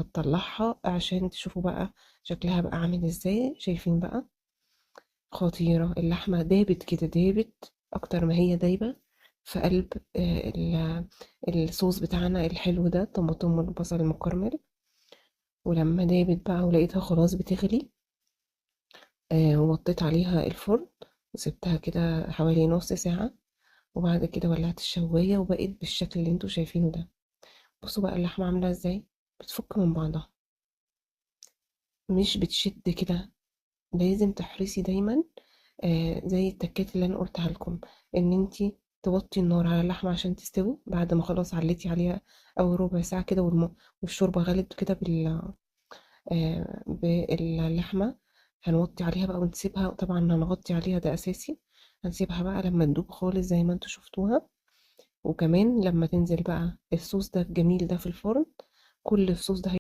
هتطلعها عشان تشوفوا بقى شكلها بقى عامل ازاي. شايفين بقى؟ خطيرة اللحمة، دابت كده، دابت اكتر ما هي دايبة في قلب الصوص بتاعنا الحلو ده، الطماطم والبصل المكرمل. ولما دابت بقى ولقيتها خلاص بتغلي، ووطيت عليها الفرن وسبتها كده حوالي نص ساعة. وبعد كده ولعت الشواية وبقت بالشكل اللي انتوا شايفينه ده. بصوا بقى اللحمة عاملة ازاي، بتفك من بعضها، مش بتشد كده. لازم تحرصي دايما، زي التكات اللي انا قلتها لكم، ان انتي توطي النار على اللحمة عشان تستوي. بعد ما خلاص عليتي عليها اول ربع ساعة كده والشوربة غلت كده باللحمة، هنوطي عليها بقى ونسيبها. طبعا هنغطي عليها، ده اساسي. هنسيبها بقى لما تدوب خالص زي ما انتوا شفتوها. وكمان لما تنزل بقى الصوص ده الجميل ده في الفرن، كل الصوص ده